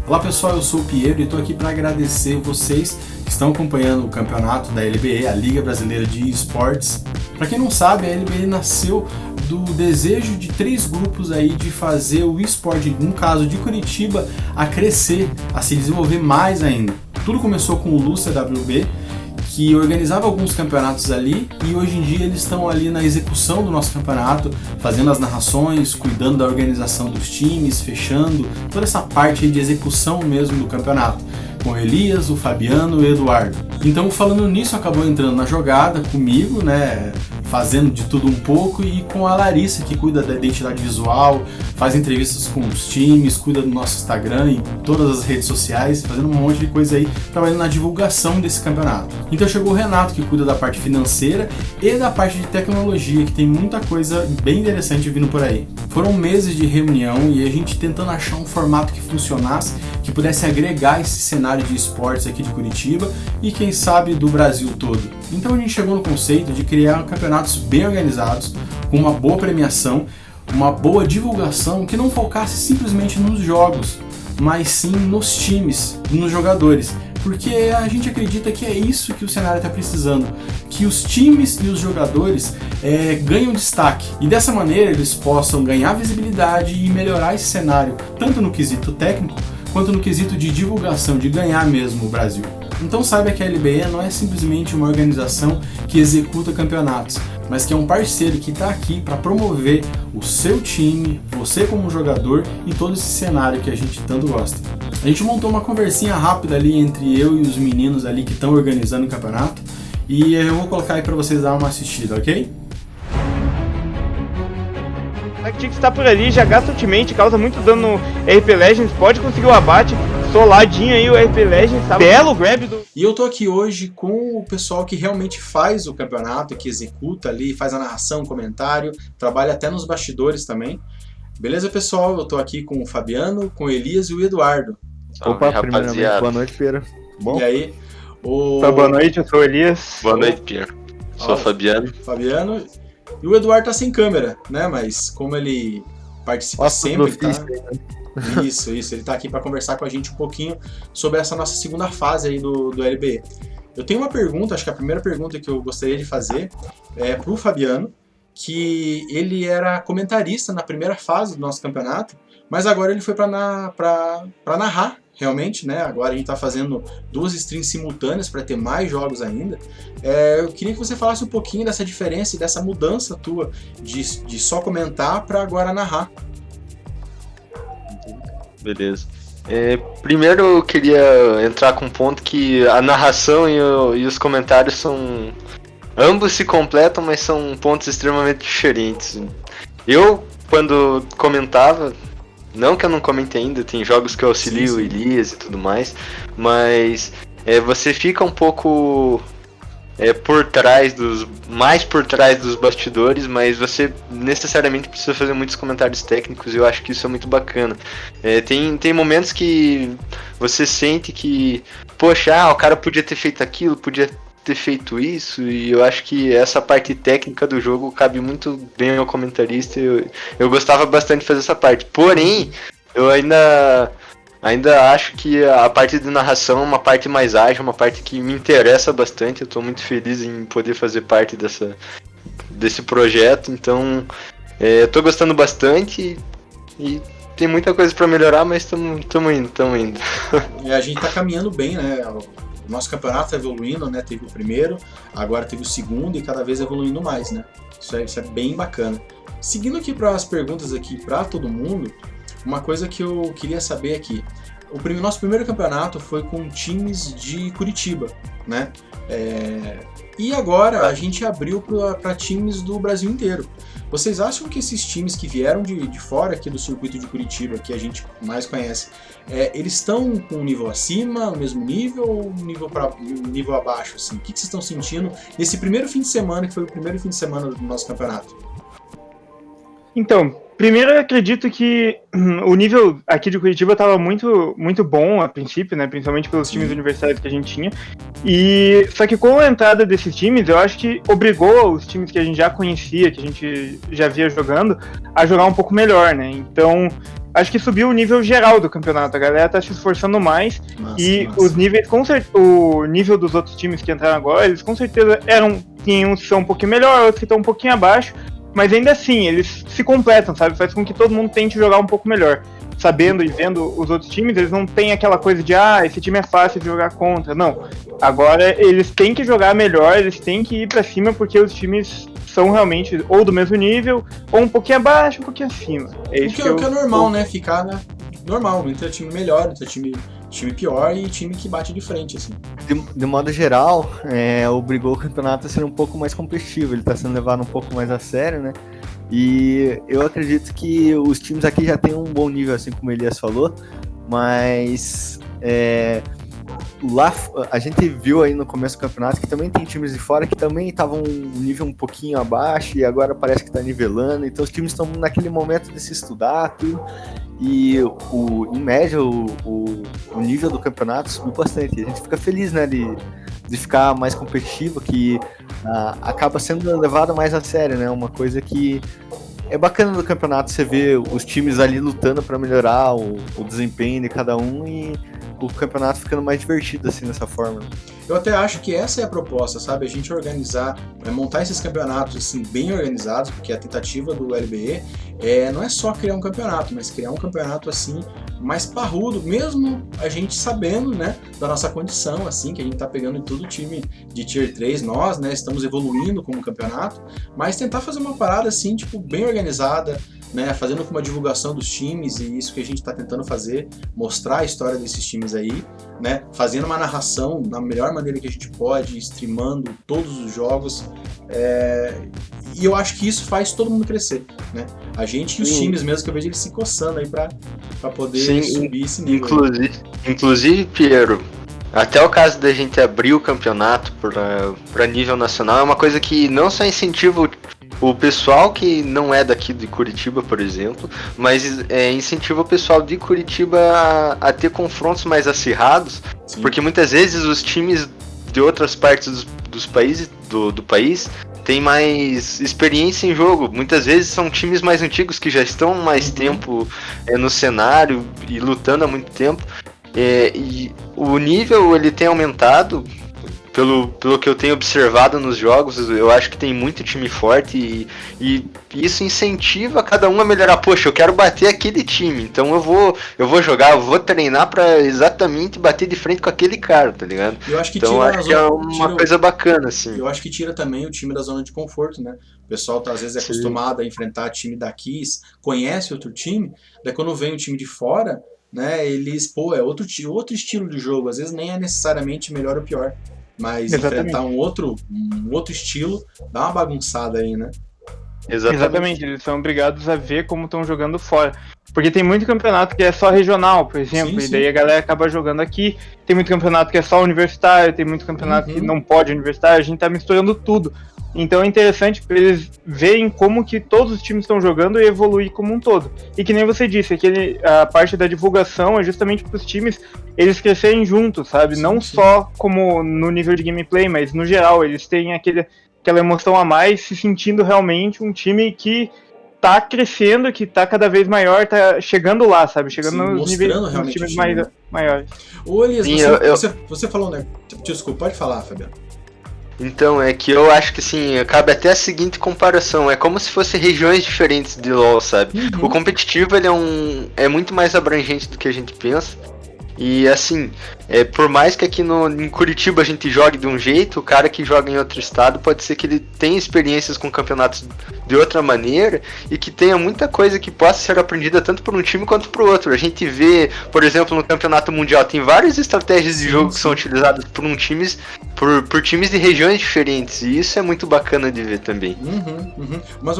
Olá pessoal, eu sou o Piero e estou aqui para agradecer vocês que estão acompanhando o campeonato da LBE, a Liga Brasileira de Esportes. Para quem não sabe, a LBE nasceu do desejo de 3 grupos aí de fazer o esporte, no caso de Curitiba, a crescer, a se desenvolver mais ainda. Tudo começou com o Lúcia WB, que organizava alguns campeonatos ali, e hoje em dia eles estão ali na execução do nosso campeonato, fazendo as narrações, cuidando da organização dos times, fechando toda essa parte de execução mesmo do campeonato, com o Elias, o Fabiano e o Eduardo. Então, falando nisso, acabou entrando na jogada comigo, né, fazendo de tudo um pouco, e com a Larissa, que cuida da identidade visual, faz entrevistas com os times, cuida do nosso Instagram e todas as redes sociais, fazendo um monte de coisa aí, trabalhando na divulgação desse campeonato. Então chegou o Renato, que cuida da parte financeira e da parte de tecnologia, que tem muita coisa bem interessante vindo por aí. Foram meses de reunião e a gente tentando achar um formato que funcionasse, que pudesse agregar esse cenário de esportes aqui de Curitiba e quem sabe do Brasil todo. Então a gente chegou no conceito de criar campeonatos bem organizados, com uma boa premiação, uma boa divulgação que não focasse simplesmente nos jogos, mas sim nos times, nos jogadores, porque a gente acredita que é isso que o cenário está precisando, que os times e os jogadores ganham destaque e dessa maneira eles possam ganhar visibilidade e melhorar esse cenário, tanto no quesito técnico quanto no quesito de divulgação, de ganhar mesmo o Brasil. Então saiba que a LBE não é simplesmente uma organização que executa campeonatos, mas que é um parceiro que está aqui para promover o seu time, você como jogador e todo esse cenário que a gente tanto gosta. A gente montou uma conversinha rápida ali entre eu e os meninos ali que estão organizando o campeonato e eu vou colocar aí para vocês dar uma assistida, ok? Tinha que estar por ali, já gasta ultimate, causa muito dano no RP Legends, pode conseguir o abate, soladinho aí o RP Legends, tá? Belo grab do... E eu tô aqui hoje com o pessoal que realmente faz o campeonato, que executa ali, faz a narração, comentário, trabalha até nos bastidores também. Beleza, pessoal? Eu tô aqui com o Fabiano, com o Elias e o Eduardo. Opa, primeiramente, boa noite, Piero. Bom? E aí? Boa noite, eu sou o Elias. Boa noite, Piero. Sou o Fabiano. Fabiano. E o Eduardo tá sem câmera, né? Mas como ele participa sempre, tá? Isso, ele tá aqui para conversar com a gente um pouquinho sobre essa nossa segunda fase aí do LBE. Eu tenho uma pergunta, acho que a primeira pergunta que eu gostaria de fazer é pro Fabiano, que ele era comentarista na primeira fase do nosso campeonato, mas agora ele foi para narrar, realmente, né? Agora a gente tá fazendo 2 streams simultâneas para ter mais jogos ainda. Eu queria que você falasse um pouquinho dessa diferença e dessa mudança tua de só comentar para agora narrar. Beleza. Primeiro eu queria entrar com um ponto que a narração e os comentários são... Ambos se completam, mas são pontos extremamente diferentes. Eu, quando comentava... Não que eu não comente ainda, tem jogos que eu auxilio o Elias e tudo mais, mas você fica um pouco mais por trás dos bastidores, mas você necessariamente precisa fazer muitos comentários técnicos e eu acho que isso é muito bacana. Tem momentos que você sente que, poxa, o cara podia ter feito aquilo, podia ter feito isso, e eu acho que essa parte técnica do jogo cabe muito bem ao comentarista. Eu gostava bastante de fazer essa parte, porém eu ainda acho que a parte de narração é uma parte mais ágil, uma parte que me interessa bastante. Eu tô muito feliz em poder fazer parte desse projeto, então eu tô gostando bastante e tem muita coisa para melhorar, mas tamo indo. E a gente tá caminhando bem, né? O nosso campeonato tá evoluindo, né? Teve o primeiro, agora teve o segundo e cada vez evoluindo mais, né? Isso é bem bacana. Seguindo aqui para as perguntas aqui para todo mundo, uma coisa que eu queria saber aqui. Nosso primeiro campeonato foi com times de Curitiba, né? E agora a gente abriu para times do Brasil inteiro. Vocês acham que esses times que vieram de fora aqui do circuito de Curitiba, que a gente mais conhece, eles estão com um nível acima, no mesmo nível ou um nível abaixo? Assim? O que vocês estão sentindo nesse primeiro fim de semana, que foi o primeiro fim de semana do nosso campeonato? Então, primeiro eu acredito que o nível aqui de Curitiba estava muito, muito bom a princípio, né? Principalmente pelos times universitários que a gente tinha. Só que com a entrada desses times, eu acho que obrigou os times que a gente já conhecia, que a gente já via jogando, a jogar um pouco melhor, né? Então, acho que subiu o nível geral do campeonato. A galera tá se esforçando mais os níveis, o nível dos outros times que entraram agora, eles com certeza tinham uns que são um pouquinho melhor, outros que estão um pouquinho abaixo, mas ainda assim, eles se completam, sabe? Faz com que todo mundo tente jogar um pouco melhor. Sabendo e vendo os outros times, eles não têm aquela coisa de esse time é fácil de jogar contra. Não. Agora eles têm que jogar melhor, eles têm que ir pra cima, porque os times são realmente ou do mesmo nível, ou um pouquinho abaixo, um pouquinho acima. O que é normal, né? Ficar, né? Normal, entre time melhor, entre time pior e time que bate de frente, assim. De modo geral, obrigou o campeonato a ser um pouco mais competitivo, ele tá sendo levado um pouco mais a sério, né? E eu acredito que os times aqui já têm um bom nível, assim como o Elias falou, mas lá a gente viu aí no começo do campeonato que também tem times de fora que também estavam um nível um pouquinho abaixo e agora parece que está nivelando, então os times estão naquele momento de se estudar tudo, e em média o nível do campeonato subiu bastante, e a gente fica feliz, né, de ficar mais competitivo, que acaba sendo levado mais a sério, né? Uma coisa que é bacana do campeonato, você vê os times ali lutando para melhorar o desempenho de cada um e o campeonato ficando mais divertido assim dessa forma. Eu até acho que essa é a proposta, sabe? A gente organizar, montar esses campeonatos assim, bem organizados, porque a tentativa do LBE não é só criar um campeonato, mas criar um campeonato assim mais parrudo, mesmo a gente sabendo, né, da nossa condição, assim, que a gente tá pegando em todo time de Tier 3, nós, né, estamos evoluindo como campeonato, mas tentar fazer uma parada assim, tipo, bem organizada, né, fazendo com uma divulgação dos times, e isso que a gente está tentando fazer, mostrar a história desses times aí, né, fazendo uma narração da melhor maneira que a gente pode, streamando todos os jogos, e eu acho que isso faz todo mundo crescer, né, a gente e os times mesmo, que eu vejo eles se coçando aí para poder subir esse nível. Inclusive, Piero, até o caso da gente abrir o campeonato para nível nacional é uma coisa que não só incentiva o pessoal que não é daqui de Curitiba, por exemplo, mas incentiva o pessoal de Curitiba a ter confrontos mais acirrados, sim, porque muitas vezes os times de outras partes dos países, do país têm mais experiência em jogo. Muitas vezes são times mais antigos que já estão mais tempo no cenário e lutando há muito tempo. E o nível ele tem aumentado. Pelo que eu tenho observado nos jogos, eu acho que tem muito time forte e isso incentiva cada um a melhorar. Poxa, eu quero bater aquele time, então eu vou jogar, eu vou treinar pra exatamente bater de frente com aquele cara, tá ligado? Eu acho que então acho que é uma coisa bacana, assim. Eu acho que tira também o time da zona de conforto, né? O pessoal tá, às vezes, acostumado a enfrentar time daqui, conhece outro time, daí quando vem o time de fora, né, eles, é outro estilo de jogo, às vezes nem é necessariamente melhor ou pior. Mas enfrentar um outro estilo dá uma bagunçada aí, né? Exatamente, eles são obrigados a ver como estão jogando fora. Porque tem muito campeonato que é só regional, por exemplo, e daí a galera acaba jogando aqui. Tem muito campeonato que é só universitário, tem muito campeonato que não pode universitário, a gente tá misturando tudo. Então é interessante para eles verem como que todos os times estão jogando e evoluir como um todo. E que nem você disse, a parte da divulgação é justamente para os times eles crescerem juntos, sabe? Não só como no nível de gameplay, mas no geral, eles têm aquela emoção a mais, se sentindo realmente um time que tá crescendo, que tá cada vez maior, tá chegando lá, sabe? Chegando nos níveis dos times maiores. Ô, Elias, você falou, né? Desculpa, pode falar, Fabiano. Então, é que eu acho que assim, cabe até a seguinte comparação, é como se fossem regiões diferentes de LoL, sabe? O competitivo ele é muito mais abrangente do que a gente pensa. E assim, por mais que aqui em Curitiba a gente jogue de um jeito, o cara que joga em outro estado pode ser que ele tenha experiências com campeonatos de outra maneira e que tenha muita coisa que possa ser aprendida tanto por um time quanto por outro. A gente vê, por exemplo, no campeonato mundial tem várias estratégias de jogo que são utilizadas por por times de regiões diferentes, e isso é muito bacana de ver também. Mas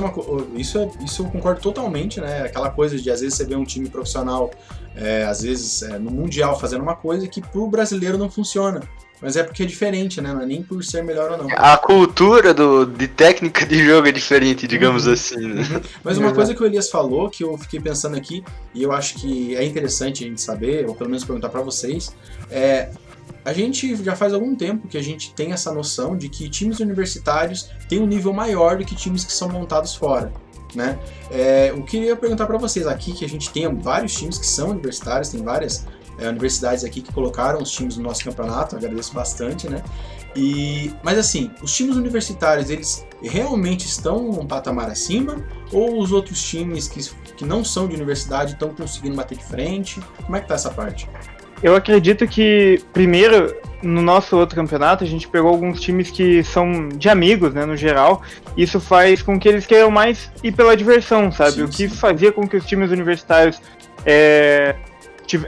isso eu concordo totalmente, né? Aquela coisa de às vezes você vê um time profissional, às vezes no mundial fazendo uma coisa que pro brasileiro não funciona. Mas é porque é diferente, né? Não é nem por ser melhor ou não. A cultura de técnica de jogo é diferente, digamos assim, né? Mas uma coisa que o Elias falou, que eu fiquei pensando aqui, e eu acho que é interessante a gente saber, ou pelo menos perguntar pra vocês, a gente já faz algum tempo que a gente tem essa noção de que times universitários têm um nível maior do que times que são montados fora. né? Eu queria perguntar para vocês aqui, que a gente tem vários times que são universitários, tem várias universidades aqui que colocaram os times no nosso campeonato, agradeço bastante, né? Mas assim, os times universitários, eles realmente estão num patamar acima? Ou os outros times que não são de universidade estão conseguindo bater de frente? Como é que tá essa parte? Eu acredito que, primeiro, no nosso outro campeonato, a gente pegou alguns times que são de amigos, né, no geral. Isso faz com que eles queiram mais ir pela diversão, sabe? Sim, o que sim. fazia com que os times universitários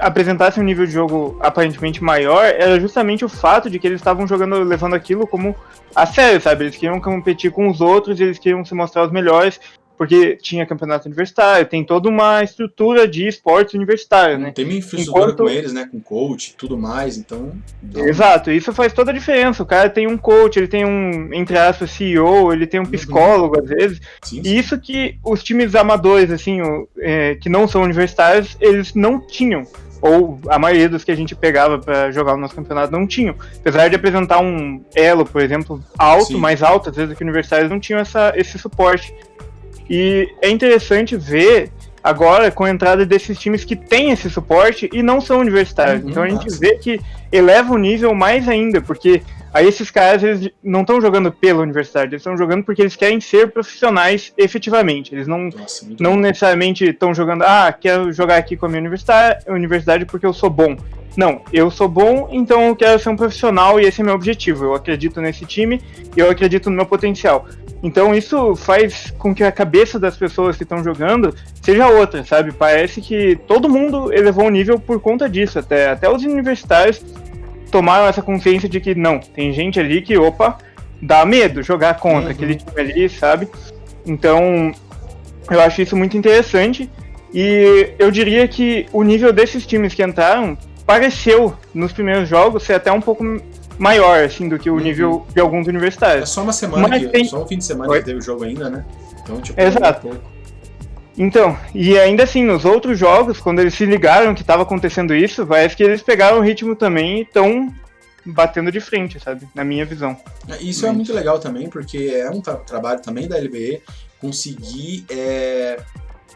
apresentassem um nível de jogo aparentemente maior era justamente o fato de que eles estavam levando aquilo como a sério, sabe? Eles queriam competir com os outros, eles queriam se mostrar os melhores, porque tinha campeonato universitário, tem toda uma estrutura de esportes universitários, né? Tem uma infraestrutura com eles, né? Com coach e tudo mais, então... Exato, isso faz toda a diferença. O cara tem um coach, ele tem um, entre aspas, CEO, ele tem um psicólogo, às vezes. Sim, E isso que os times amadores, assim, que não são universitários, eles não tinham. Ou a maioria dos que a gente pegava para jogar no nosso campeonato não tinham. Apesar de apresentar um elo, por exemplo, alto, Sim. mais alto, às vezes, que universitários não tinham esse suporte. E é interessante ver agora com a entrada desses times que têm esse suporte e não são universitários. Então a gente vê que eleva o nível mais ainda, porque aí esses caras eles não estão jogando pela universidade, eles estão jogando porque eles querem ser profissionais efetivamente. Eles não necessariamente estão jogando, quero jogar aqui com a minha universidade porque eu sou bom. Não, eu sou bom, então eu quero ser um profissional e esse é meu objetivo. Eu acredito nesse time e eu acredito no meu potencial. Então isso faz com que a cabeça das pessoas que estão jogando seja outra, sabe? Parece que todo mundo elevou o nível por conta disso. Até os universitários tomaram essa consciência de que não, tem gente ali que, dá medo jogar contra aquele time ali, sabe? Então eu acho isso muito interessante e eu diria que o nível desses times que entraram pareceu nos primeiros jogos ser até um pouco maior, assim, do que o nível de alguns universitários. É só uma semana só um fim de semana que teve o jogo ainda, né? Então, Exato. Então, e ainda assim, nos outros jogos, quando eles se ligaram que estava acontecendo isso, parece que eles pegaram o ritmo também e estão batendo de frente, sabe? Na minha visão. Isso é muito legal também, porque é um trabalho também da LBE conseguir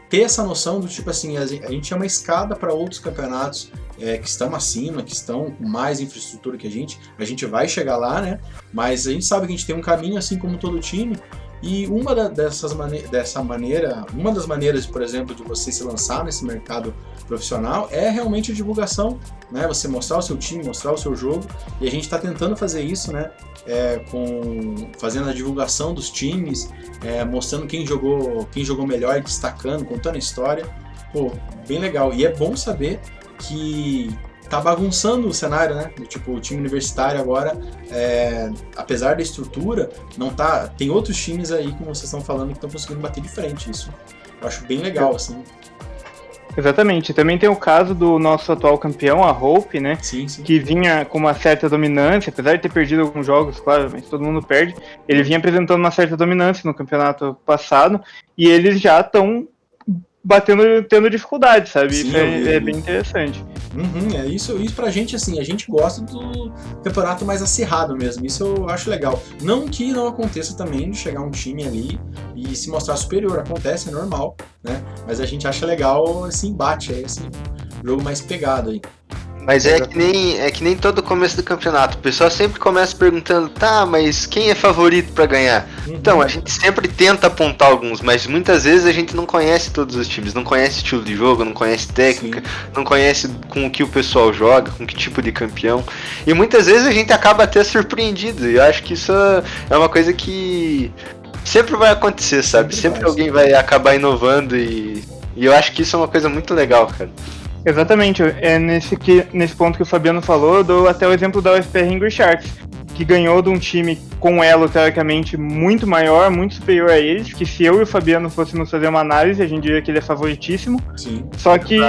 ter essa noção do tipo assim, a gente é uma escada para outros campeonatos que estão acima, que estão com mais infraestrutura que a gente vai chegar lá, né? Mas a gente sabe que a gente tem um caminho assim como todo time, e uma das maneiras, por exemplo, de você se lançar nesse mercado profissional é realmente a divulgação, né? Você mostrar o seu time, mostrar o seu jogo, e a gente está tentando fazer isso, né? Fazendo a divulgação dos times, mostrando quem jogou melhor, destacando, contando a história. Pô, bem legal. E é bom saber que tá bagunçando o cenário, né? Tipo, o time universitário agora, apesar da estrutura, não tá. Tem outros times aí, como vocês estão falando, que estão conseguindo bater de frente. Isso eu acho bem legal, assim. Exatamente. Também tem o caso do nosso atual campeão, a Hope, né? Sim, sim. Que vinha com uma certa dominância, apesar de ter perdido alguns jogos, claro, mas todo mundo perde. Ele vinha apresentando uma certa dominância no campeonato passado e eles já estão tendo dificuldade, sabe? Sim, isso é bem interessante. Isso pra gente, assim, a gente gosta do campeonato mais acirrado mesmo, isso eu acho legal. Não que não aconteça também de chegar um time ali e se mostrar superior, acontece, é normal, né? Mas a gente acha legal esse embate aí, esse jogo mais pegado aí. Mas é que nem todo começo do campeonato. O pessoal sempre começa perguntando, mas quem é favorito pra ganhar? Então, a gente sempre tenta apontar alguns, mas muitas vezes a gente não conhece todos os times, não conhece estilo de jogo, não conhece técnica, não conhece com o que o pessoal joga, com que tipo de campeão. E muitas vezes a gente acaba até surpreendido. E eu acho que isso é uma coisa que sempre vai acontecer, sabe? Sempre alguém vai acabar inovando e eu acho que isso é uma coisa muito legal, cara. Exatamente, nesse ponto que o Fabiano falou, eu dou até o exemplo da UFPR Hungry Sharks, que ganhou de um time com elo teoricamente muito maior, muito superior a eles, que se eu e o Fabiano fôssemos fazer uma análise, a gente diria que ele é favoritíssimo. Sim. Só que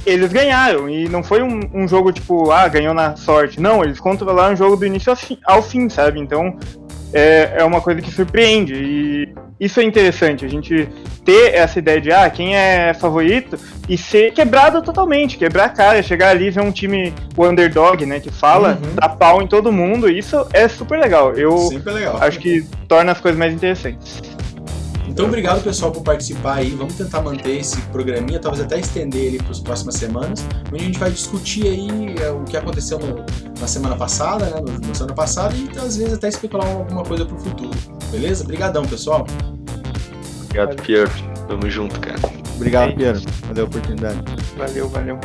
eles ganharam, e não foi um jogo tipo, ganhou na sorte. Não, eles controlaram o jogo do início ao fim, sabe? Então é uma coisa que surpreende, e isso é interessante, a gente ter essa ideia de quem é favorito e ser quebrado totalmente, quebrar a cara, chegar ali e ver um time, o underdog, né, que fala, dá pau em todo mundo, isso é super legal. Eu Sempre legal. acho que torna as coisas mais interessantes. Então, obrigado, pessoal, por participar aí. Vamos tentar manter esse programinha, talvez até estender ele para as próximas semanas, onde a gente vai discutir aí o que aconteceu na semana passada, né, na semana passada, e às vezes até especular alguma coisa para o futuro. Beleza? Obrigadão, pessoal. Obrigado, Piero. Tamo junto, cara. Obrigado, Piero. Valeu a oportunidade. Valeu. Valeu.